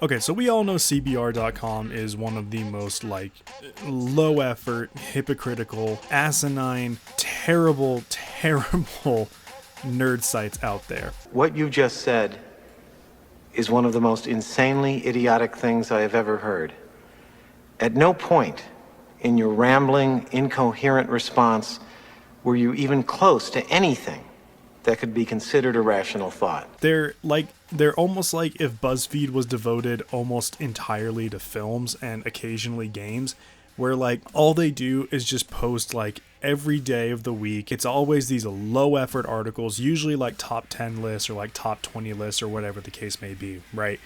Okay, so we all know CBR.com is one of the most low effort, hypocritical, asinine, terrible, terrible nerd sites out there. What you just said is one of the most insanely idiotic things I have ever heard. At no point in your rambling, incoherent response were you even close to anything that could be considered a rational thought. They're almost like if BuzzFeed was devoted almost entirely to films and occasionally games, where all they do is just post every day of the week. It's always these low effort articles, usually top 10 lists or top 20 lists or whatever the case may be, right?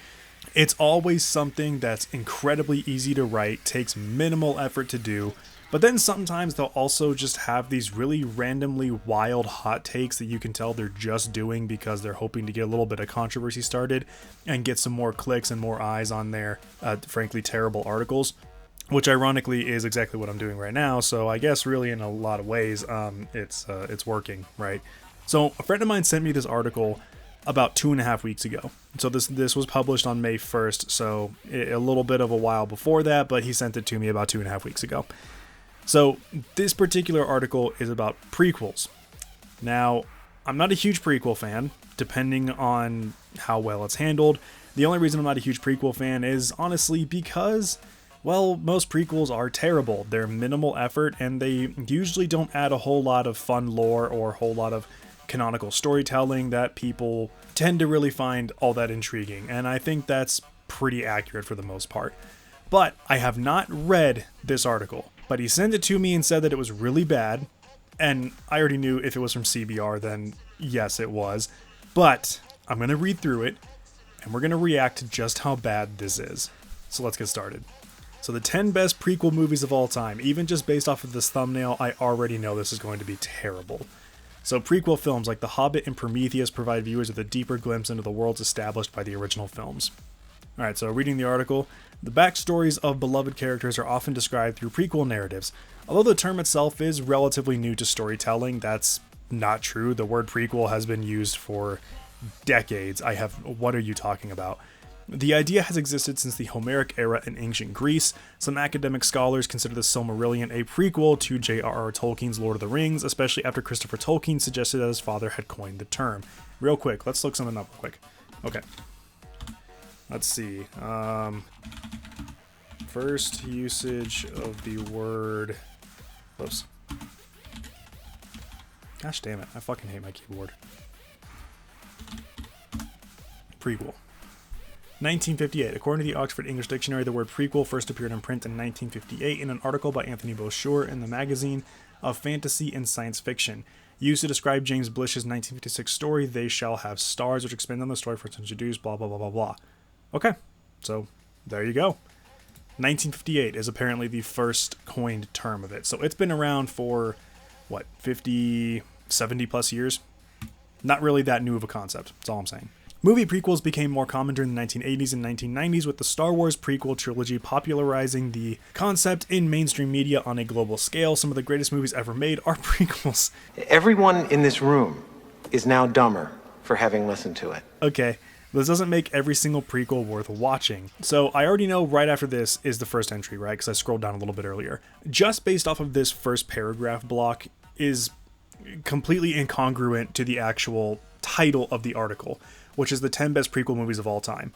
It's always something that's incredibly easy to write, takes minimal effort to do, but then sometimes they'll also just have these really randomly wild hot takes that you can tell they're just doing because they're hoping to get a little bit of controversy started and get some more clicks and more eyes on their, frankly, terrible articles, which ironically is exactly what I'm doing right now. So I guess really in a lot of ways, it's working, right? So a friend of mine sent me this article about 2.5 weeks ago. So this was published on May 1st, so a little bit of a while before that, but he sent it to me about 2.5 weeks ago. So this particular article is about prequels. Now, I'm not a huge prequel fan, depending on how well it's handled. The only reason I'm not a huge prequel fan is honestly because, well, most prequels are terrible. They're minimal effort, and they usually don't add a whole lot of fun lore or a whole lot of canonical storytelling that people tend to really find all that intriguing. And I think that's pretty accurate for the most part. But I have not read this article. But he sent it to me and said that it was really bad. And I already knew if it was from CBR, then yes, it was. But I'm going to read through it, and we're going to react to just how bad this is. So let's get started. So the 10 best prequel movies of all time. Even just based off of this thumbnail, I already know this is going to be terrible. So prequel films like The Hobbit and Prometheus provide viewers with a deeper glimpse into the worlds established by the original films. Alright, so reading the article, the backstories of beloved characters are often described through prequel narratives. Although the term itself is relatively new to storytelling, that's not true. The word prequel has been used for decades. What are you talking about? The idea has existed since the Homeric era in ancient Greece. Some academic scholars consider the Silmarillion a prequel to J.R.R. Tolkien's Lord of the Rings, especially after Christopher Tolkien suggested that his father had coined the term. Real quick, let's look something up real quick. Okay. Let's see. First usage of the word. Whoops. Gosh damn it. I fucking hate my keyboard. Prequel. 1958. According to the Oxford English Dictionary, the word prequel first appeared in print in 1958 in an article by Anthony Boshour in the Magazine of Fantasy and Science Fiction, used to describe James Blish's 1956 story, They Shall Have Stars, which expands on the story first introduced, blah, blah, blah, blah, blah. Okay, so there you go. 1958 is apparently the first coined term of it. So it's been around for, 50, 70 plus years? Not really that new of a concept, that's all I'm saying. Movie prequels became more common during the 1980s and 1990s, with the Star Wars prequel trilogy popularizing the concept in mainstream media on a global scale. Some of the greatest movies ever made are prequels. Everyone in this room is now dumber for having listened to it. Okay. This doesn't make every single prequel worth watching. So I already know right after this is the first entry, right? Because I scrolled down a little bit earlier. Just based off of this first paragraph block is completely incongruent to the actual title of the article, which is the 10 best prequel movies of all time.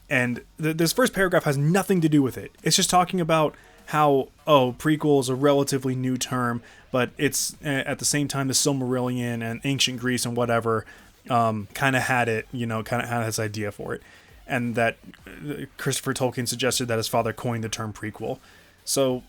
And this first paragraph has nothing to do with it. It's just talking about how, prequel is a relatively new term, but it's at the same time the Silmarillion and ancient Greece and whatever kind of had it, kind of had his idea for it. And that Christopher Tolkien suggested that his father coined the term prequel. So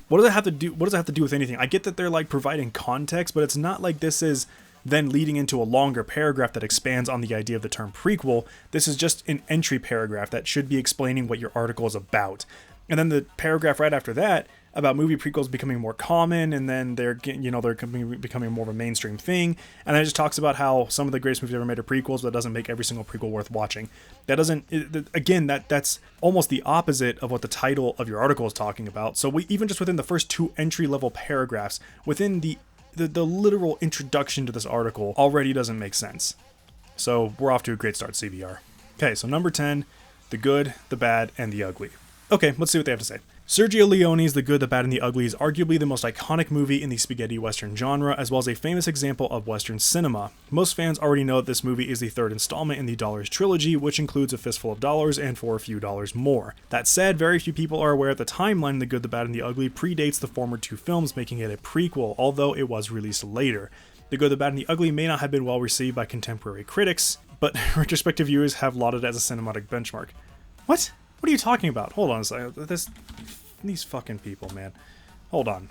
what does it have to do? What does it have to do with anything? I get that they're providing context, but it's not like this is then leading into a longer paragraph that expands on the idea of the term prequel. This is just an entry paragraph that should be explaining what your article is about. And then the paragraph right after that about movie prequels becoming more common, and then they're becoming more of a mainstream thing. And then it just talks about how some of the greatest movies ever made are prequels, but that doesn't make every single prequel worth watching. That doesn't, again, that's almost the opposite of what the title of your article is talking about. So even just within the first two entry level paragraphs, within the literal introduction to this article already doesn't make sense. So we're off to a great start, CBR. Okay, so number 10, The Good, the Bad, and the Ugly. Okay, let's see what they have to say. Sergio Leone's The Good, the Bad, and the Ugly is arguably the most iconic movie in the spaghetti western genre, as well as a famous example of western cinema. Most fans already know that this movie is the third installment in the Dollars trilogy, which includes A Fistful of Dollars and For a Few Dollars More. That said, very few people are aware the timeline The Good, the Bad, and the Ugly predates the former two films, making it a prequel, although it was released later. The Good, the Bad, and the Ugly may not have been well received by contemporary critics, but retrospective viewers have lauded it as a cinematic benchmark. What? What are you talking about? Hold on a second. These fucking people, man. Hold on.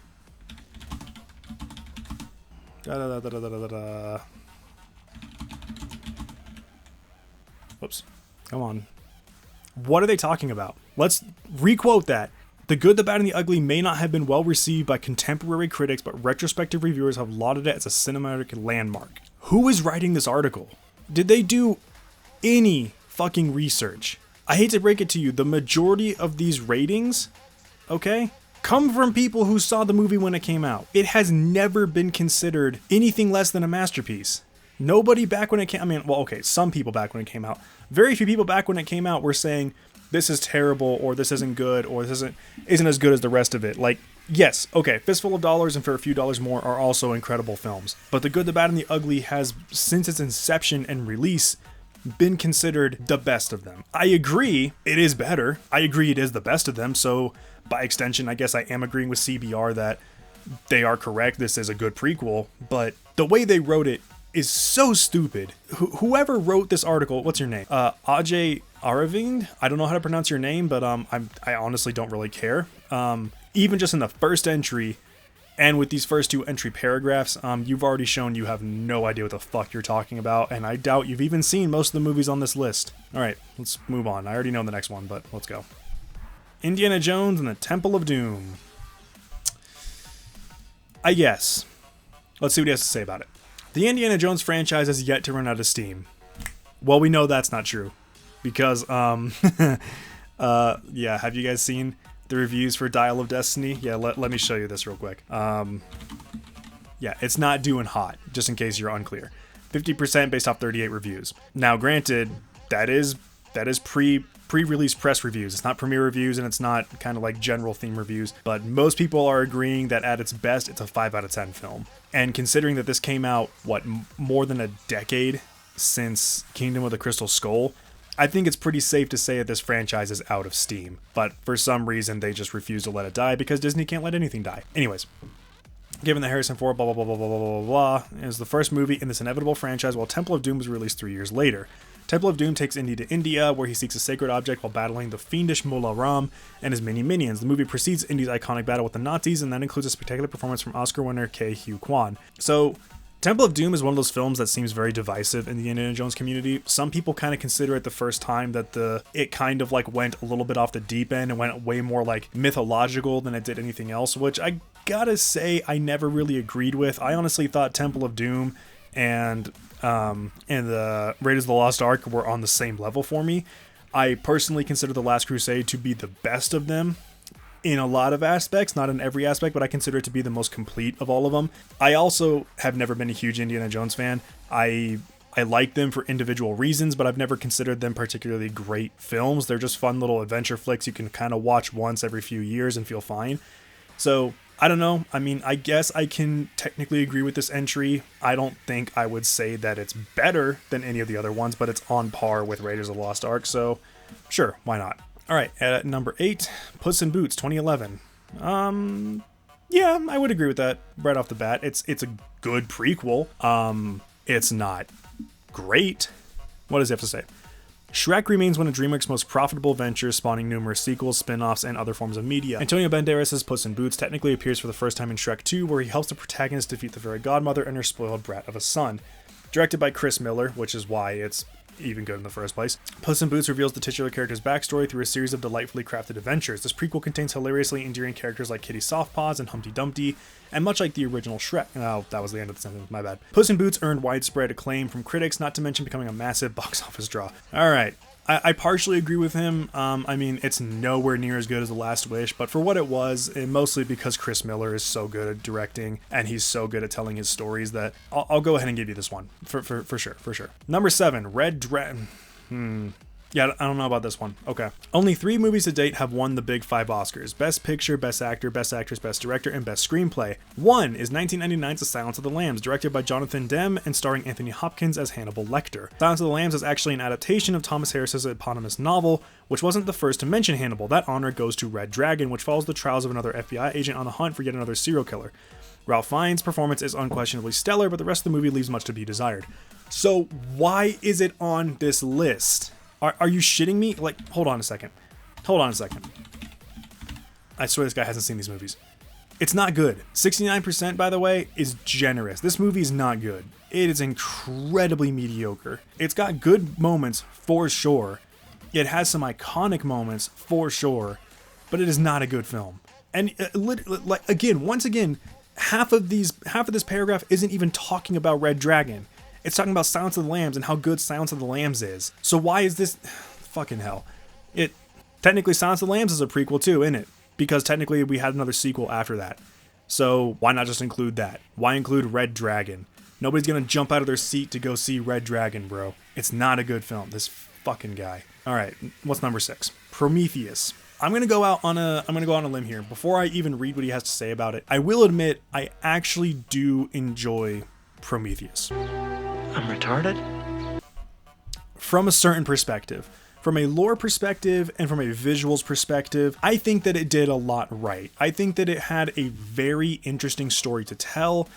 Oops. Come on. What are they talking about? Let's requote that. The Good, the Bad, and the Ugly may not have been well received by contemporary critics, but retrospective reviewers have lauded it as a cinematic landmark. Who is writing this article? Did they do any fucking research? I hate to break it to you, the majority of these ratings, okay, come from people who saw the movie when it came out. It has never been considered anything less than a masterpiece. Nobody back when it came, some people back when it came out. Very few people back when it came out were saying, this is terrible, or this isn't good, or this isn't as good as the rest of it. Like, yes, okay, Fistful of Dollars and For a Few Dollars More are also incredible films. But The Good, the Bad, and the Ugly has, since its inception and release, been considered the best of them. I agree it is better. I agree it is the best of them. So by extension, I guess I am agreeing with CBR that they are correct. This is a good prequel, but the way they wrote it is so stupid. Whoever wrote this article, what's your name? Ajay Aravind? I don't know how to pronounce your name, but I honestly don't really care. Even just in the first entry, and with these first two entry paragraphs, you've already shown you have no idea what the fuck you're talking about, and I doubt you've even seen most of the movies on this list. Alright, let's move on. I already know the next one, but let's go. Indiana Jones and the Temple of Doom. I guess. Let's see what he has to say about it. The Indiana Jones franchise has yet to run out of steam. Well, we know that's not true. Because, yeah, have you guys seen the reviews for Dial of Destiny? Yeah, let me show you this real quick. Yeah, it's not doing hot, just in case you're unclear. 50% based off 38 reviews. Now, granted, that is pre-release press reviews. It's not premiere reviews, and it's not kind of like general theme reviews, but most people are agreeing that at its best, it's a 5 out of 10 film. And considering that this came out, more than a decade since Kingdom of the Crystal Skull, I think it's pretty safe to say that this franchise is out of steam, but for some reason they just refuse to let it die because Disney can't let anything die. Anyways, given that Harrison Ford, blah, blah, blah, blah, blah, blah, blah, blah, is the first movie in this inevitable franchise, while Temple of Doom was released 3 years later. Temple of Doom takes Indy to India, where he seeks a sacred object while battling the fiendish Mola Ram and his many minions. The movie precedes Indy's iconic battle with the Nazis, and that includes a spectacular performance from Oscar winner Ke Huy Quan. So, Temple of Doom is one of those films that seems very divisive in the Indiana Jones community. Some people kind of consider it the first time that it kind of like went a little bit off the deep end and went way more like mythological than it did anything else, which I gotta say I never really agreed with. I honestly thought Temple of Doom and the Raiders of the Lost Ark were on the same level for me. I personally consider The Last Crusade to be the best of them. In a lot of aspects, not in every aspect, but I consider it to be the most complete of all of them. I also have never been a huge Indiana Jones fan. I like them for individual reasons, but I've never considered them particularly great films. They're just fun little adventure flicks you can kind of watch once every few years and feel fine. So, I don't know. I mean, I guess I can technically agree with this entry. I don't think I would say that it's better than any of the other ones, but it's on par with Raiders of the Lost Ark, so sure, why not? Alright, at number 8, Puss in Boots 2011. Yeah, I would agree with that right off the bat. It's a good prequel. It's not great. What does he have to say? Shrek remains one of DreamWorks' most profitable ventures, spawning numerous sequels, spin-offs, and other forms of media. Antonio Banderas' Puss in Boots technically appears for the first time in Shrek 2, where he helps the protagonist defeat the fairy godmother and her spoiled brat of a son. Directed by Chris Miller, which is why it's even good in the first place. Puss in Boots reveals the titular character's backstory through a series of delightfully crafted adventures. This prequel contains hilariously endearing characters like Kitty Softpaws and Humpty Dumpty, and much like the original Shrek. Oh, that was the end of the sentence, my bad. Puss in Boots earned widespread acclaim from critics, not to mention becoming a massive box office draw. Alright, I partially agree with him. I mean, it's nowhere near as good as The Last Wish, but for what it was, and mostly because Chris Miller is so good at directing, and he's so good at telling his stories, that I'll go ahead and give you this one, for sure. Number 7, Red Dragon. Yeah, Yeah, I don't know about this one. Okay. Only 3 movies to date have won the big 5 Oscars: Best Picture, Best Actor, Best Actress, Best Director, and Best Screenplay. One is 1999's The Silence of the Lambs, directed by Jonathan Demme and starring Anthony Hopkins as Hannibal Lecter. Silence of the Lambs is actually an adaptation of Thomas Harris's eponymous novel, which wasn't the first to mention Hannibal. That honor goes to Red Dragon, which follows the trials of another FBI agent on the hunt for yet another serial killer. Ralph Fiennes' performance is unquestionably stellar, but the rest of the movie leaves much to be desired. So why is it on this list? Are you shitting me? Like, hold on a second. I swear this guy hasn't seen these movies. It's not good. 69%, by the way, is generous. This movie is not good. It is incredibly mediocre. It's got good moments, for sure. It has some iconic moments, for sure. But it is not a good film. And, once again, half of this paragraph isn't even talking about Red Dragon. It's talking about Silence of the Lambs and how good Silence of the Lambs is. So why is this... Fucking hell. Technically, Silence of the Lambs is a prequel too, isn't it? Because technically we had another sequel after that. So why not just include that? Why include Red Dragon? Nobody's gonna jump out of their seat to go see Red Dragon, bro. It's not a good film. This fucking guy. Alright, what's number 6? Prometheus. I'm gonna go out on a limb here. Before I even read what he has to say about it, I will admit I actually do enjoy Prometheus. I'm retarded? From a certain perspective. From a lore perspective and from a visuals perspective, I think that it did a lot right. I think that it had a very interesting story to tell,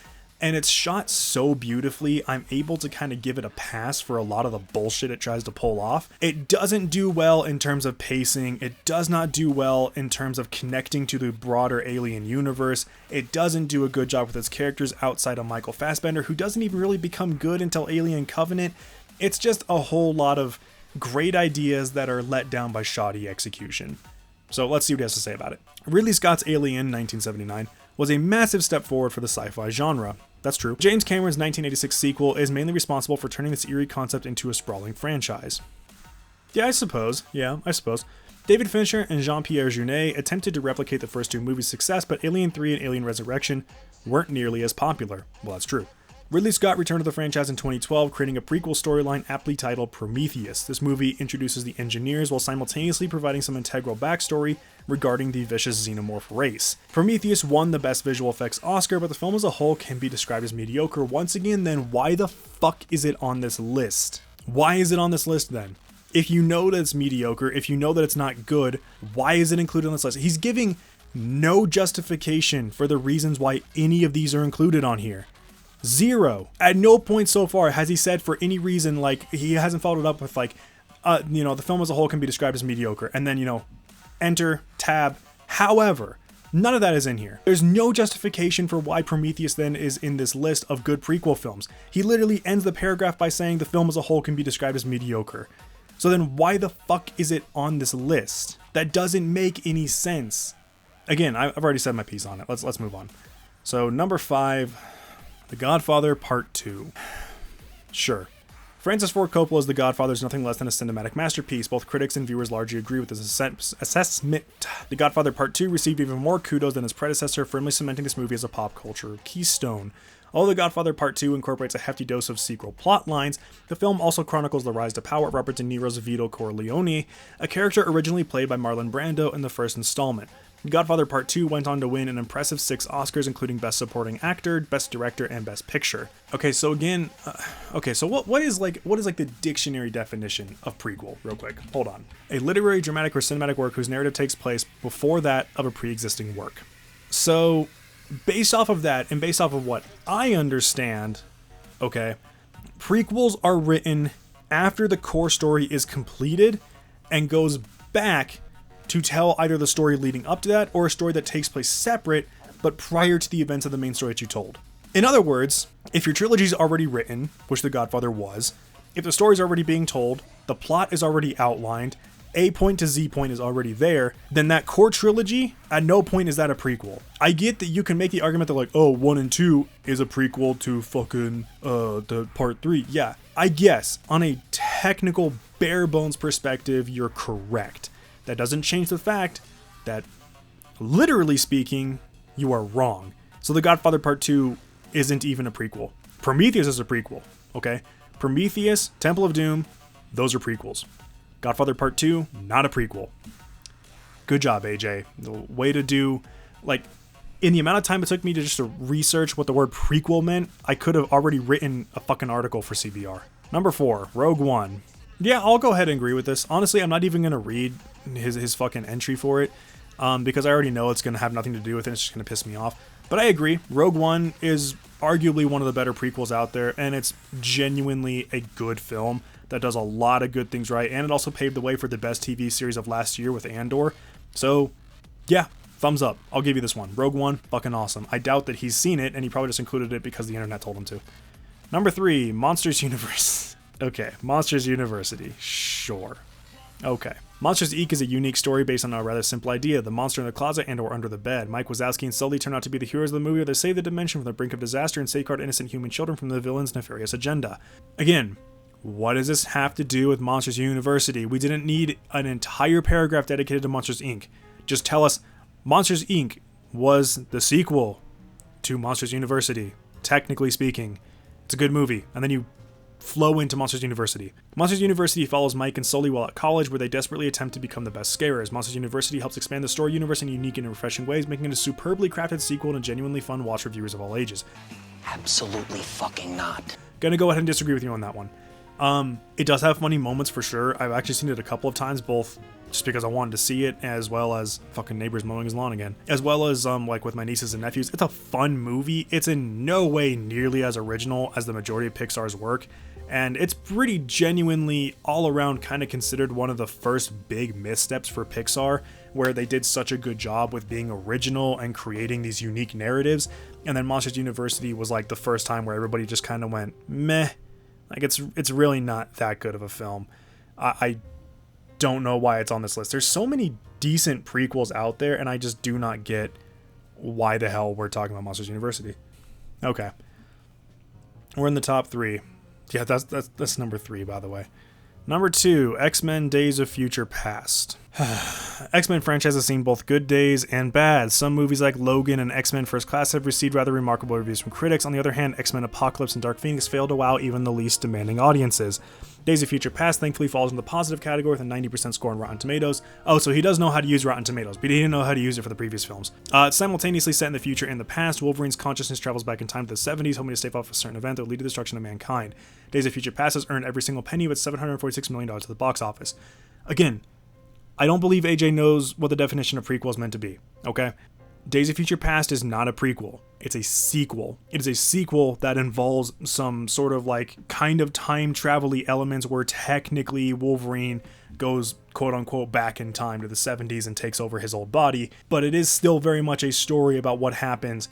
and it's shot so beautifully, I'm able to kind of give it a pass for a lot of the bullshit it tries to pull off. It doesn't do well in terms of pacing. It does not do well in terms of connecting to the broader Alien universe. It doesn't do a good job with its characters outside of Michael Fassbender, who doesn't even really become good until Alien Covenant. It's just a whole lot of great ideas that are let down by shoddy execution. So let's see what he has to say about it. Ridley Scott's Alien 1979 was a massive step forward for the sci-fi genre. That's true. James Cameron's 1986 sequel is mainly responsible for turning this eerie concept into a sprawling franchise. Yeah, I suppose. David Fincher and Jean-Pierre Jeunet attempted to replicate the first 2 movies' success, but Alien 3 and Alien Resurrection weren't nearly as popular. Well, that's true. Ridley Scott returned to the franchise in 2012, creating a prequel storyline aptly titled Prometheus. This movie introduces the engineers while simultaneously providing some integral backstory regarding the vicious xenomorph race. Prometheus won the Best Visual Effects Oscar, but the film as a whole can be described as mediocre. Once again, then why the fuck is it on this list? Why is it on this list then? If you know that it's mediocre, if you know that it's not good, why is it included on this list? He's giving no justification for the reasons why any of these are included on here. Zero. At no point so far has he said for any reason, like, he hasn't followed it up with, like, the film as a whole can be described as mediocre. And then, enter, tab. However, none of that is in here. There's no justification for why Prometheus then is in this list of good prequel films. He literally ends the paragraph by saying the film as a whole can be described as mediocre. So then why the fuck is it on this list? That doesn't make any sense. Again, I've already said my piece on it. Let's move on. So number 5... The Godfather Part 2. Sure. Francis Ford Coppola's The Godfather is nothing less than a cinematic masterpiece. Both critics and viewers largely agree with this assessment. The Godfather Part 2 received even more kudos than its predecessor, firmly cementing this movie as a pop culture keystone. Although The Godfather Part 2 incorporates a hefty dose of sequel plot lines, the film also chronicles the rise to power of Robert De Niro's Vito Corleone, a character originally played by Marlon Brando in the first installment. Godfather Part 2 went on to win an impressive 6 Oscars, including Best Supporting Actor, Best Director, and Best Picture. Okay, so again, what is the dictionary definition of prequel, real quick? Hold on. A literary, dramatic, or cinematic work whose narrative takes place before that of a pre-existing work. So, based off of that, and based off of what I understand, okay, prequels are written after the core story is completed and goes back to tell either the story leading up to that or a story that takes place separate but prior to the events of the main story that you told. In other words, if your trilogy is already written, which The Godfather was, if the story is already being told, the plot is already outlined, A point to Z point is already there, then that core trilogy, at no point is that a prequel. I get that you can make the argument that like, oh, 1 and 2 is a prequel to fucking the Part 3. Yeah, I guess on a technical bare bones perspective, you're correct. That doesn't change the fact that, literally speaking, you are wrong. So The Godfather Part 2 isn't even a prequel. Prometheus is a prequel, okay? Prometheus, Temple of Doom, those are prequels. Godfather Part 2, not a prequel. Good job, AJ. The way to do, like, in the amount of time it took me to just to research what the word prequel meant, I could have already written a fucking article for CBR. Number 4, Rogue One. Yeah, I'll go ahead and agree with this. Honestly, I'm not even going to read his fucking entry for it, because I already know it's going to have nothing to do with it. It's just going to piss me off. But I agree. Rogue One is arguably one of the better prequels out there, and it's genuinely a good film that does a lot of good things right, and it also paved the way for the best TV series of last year with Andor. So, yeah, thumbs up. I'll give you this one. Rogue One, fucking awesome. I doubt that he's seen it, and he probably just included it because the internet told him to. Number 3, Monsters Universe. Okay, Monsters University. Sure. Okay. Monsters Inc. is a unique story based on a rather simple idea. The monster in the closet and or under the bed. Mike Wazowski and Sully turn out to be the heroes of the movie where they save the dimension from the brink of disaster and safeguard innocent human children from the villain's nefarious agenda. Again, what does this have to do with Monsters University? We didn't need an entire paragraph dedicated to Monsters Inc. Just tell us Monsters Inc. was the sequel to Monsters University. Technically speaking, it's a good movie. And then you flow into Monsters University. Monsters University follows Mike and Sully while at college, where they desperately attempt to become the best scarers. Monsters University helps expand the story universe in unique and refreshing ways, making it a superbly crafted sequel and a genuinely fun watch for viewers of all ages. Absolutely fucking not. Gonna go ahead and disagree with you on that one. It does have funny moments for sure. I've actually seen it a couple of times, both just because I wanted to see it, as well as fucking neighbors mowing his lawn again, as well as like with my nieces and nephews. It's a fun movie. It's in no way nearly as original as the majority of Pixar's work, and it's pretty genuinely all around kind of considered one of the first big missteps for Pixar, where they did such a good job with being original and creating these unique narratives. And then Monsters University was like the first time where everybody just kind of went meh. Like it's really not that good of a film. I don't know why it's on this list. There's so many decent prequels out there, and I just do not get why the hell we're talking about Monsters University. Okay, we're in the top 3. Yeah, that's number 3, by the way. Number 2, X-Men Days of Future Past. X-Men franchise has seen both good days and bad. Some movies like Logan and X-Men First Class have received rather remarkable reviews from critics. On the other hand, X-Men Apocalypse and Dark Phoenix fail to wow even the least demanding audiences. Days of Future Past thankfully falls in the positive category with a 90% score on Rotten Tomatoes. Oh, so he does know how to use Rotten Tomatoes, but he didn't know how to use it for the previous films. It's simultaneously set in the future and the past. Wolverine's consciousness travels back in time to the 70s, hoping to stave off a certain event that will lead to the destruction of mankind. Days of Future Past has earned every single penny with $746 million at the box office. Again, I don't believe AJ knows what the definition of prequel is meant to be, okay? Days of Future Past is not a prequel. It's a sequel. It is a sequel that involves some sort of like kind of time travel-y elements where technically Wolverine goes quote-unquote back in time to the 70s and takes over his old body, but it is still very much a story about what happens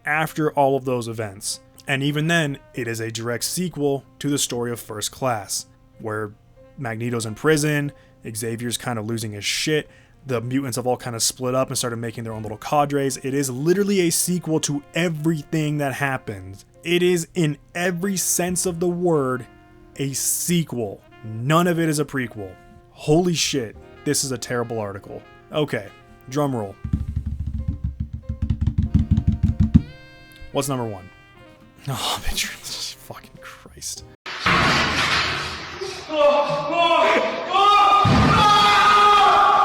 after all of those events. And even then, it is a direct sequel to the story of First Class, where Magneto's in prison, Xavier's kind of losing his shit, the mutants have all kind of split up and started making their own little cadres. It is literally a sequel to everything that happens. It is, in every sense of the word, a sequel. None of it is a prequel. Holy shit, this is a terrible article. Okay, drum roll. What's number 1? Oh, Jesus fucking Christ.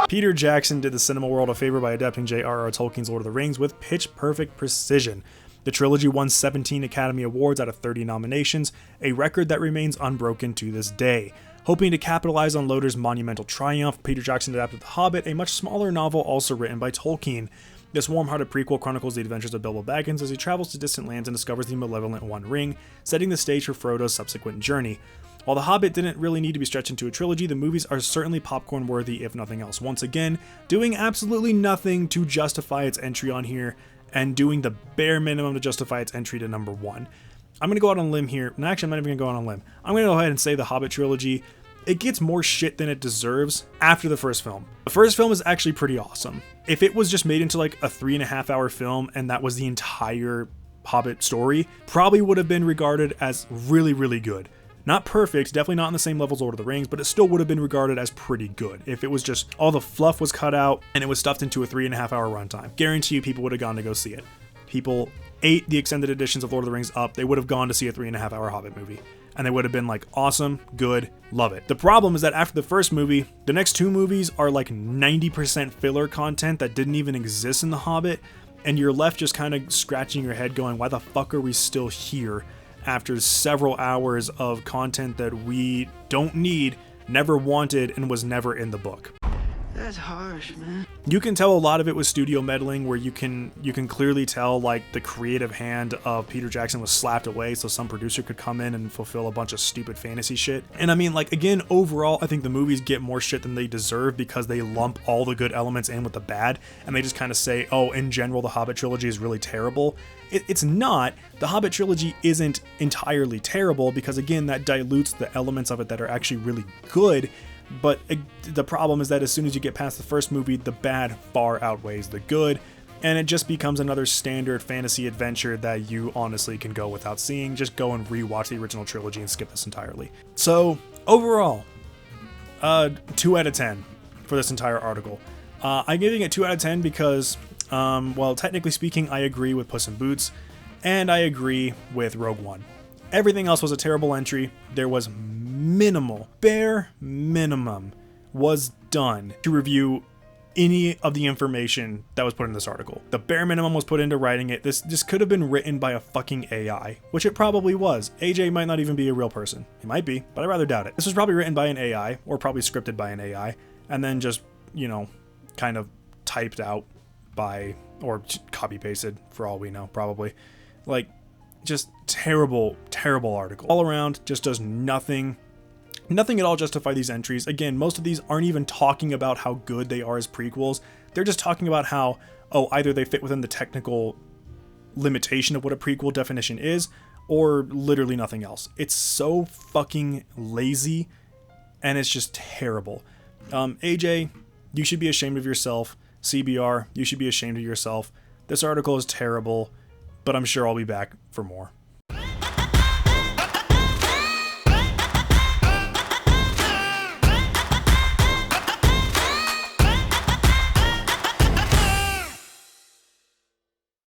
Peter Jackson did the cinema world a favor by adapting J.R.R. Tolkien's Lord of the Rings with pitch-perfect precision. The trilogy won 17 Academy Awards out of 30 nominations, a record that remains unbroken to this day. Hoping to capitalize on Loder's monumental triumph, Peter Jackson adapted The Hobbit, a much smaller novel also written by Tolkien. This warm-hearted prequel chronicles the adventures of Bilbo Baggins as he travels to distant lands and discovers the malevolent One Ring, setting the stage for Frodo's subsequent journey. While The Hobbit didn't really need to be stretched into a trilogy, the movies are certainly popcorn-worthy if nothing else. Once again, doing absolutely nothing to justify its entry on here, and doing the bare minimum to justify its entry to number 1. I'm going to go out on a limb here. No, actually, I'm not even going to go out on a limb. I'm going to go ahead and say The Hobbit trilogy, it gets more shit than it deserves after the first film. The first film is actually pretty awesome. If it was just made into like a 3.5 hour film and that was the entire Hobbit story, probably would have been regarded as really, really good. Not perfect, definitely not on the same level as Lord of the Rings, but it still would have been regarded as pretty good. If it was just all the fluff was cut out and it was stuffed into a 3.5 hour runtime. Guarantee you people would have gone to go see it. People ate the extended editions of Lord of the Rings up, they would have gone to see a 3.5 hour Hobbit movie. and they would have been like, awesome, good, love it. The problem is that after the first movie, the next 2 movies are like 90% filler content that didn't even exist in The Hobbit, and you're left just kind of scratching your head going, why the fuck are we still here after several hours of content that we don't need, never wanted, and was never in the book? That's harsh, man. You can tell a lot of it was studio meddling, where you can clearly tell like the creative hand of Peter Jackson was slapped away so some producer could come in and fulfill a bunch of stupid fantasy shit. And I mean, like, again, overall, I think the movies get more shit than they deserve because they lump all the good elements in with the bad, and they just kind of say, oh, in general, the Hobbit trilogy is really terrible. It's not. The Hobbit trilogy isn't entirely terrible because, again, that dilutes the elements of it that are actually really good. But the problem is that as soon as you get past the first movie, the bad far outweighs the good, and it just becomes another standard fantasy adventure that you honestly can go without seeing. Just go and rewatch the original trilogy and skip this entirely. So, overall, 2 out of 10 for this entire article. I'm giving it 2 out of 10 because, well, technically speaking, I agree with Puss in Boots, and I agree with Rogue One. Everything else was a terrible entry. There was bare minimum was done to review any of the information that was put in this article. The bare minimum was put into writing it. This could have been written by a fucking AI, which it probably was. AJ might not even be a real person. He might be, but I rather doubt it. This was probably written by an AI, or probably scripted by an AI, and then just, kind of typed out by, or copy pasted for all we know, probably. Like, just terrible article. All around, just does nothing at all justify these entries. Again, most of these aren't even talking about how good they are as prequels. They're just talking about how, either they fit within the technical limitation of what a prequel definition is, or literally nothing else. It's so fucking lazy, and it's just terrible. AJ, you should be ashamed of yourself. CBR, you should be ashamed of yourself. This article is terrible, but I'm sure I'll be back for more.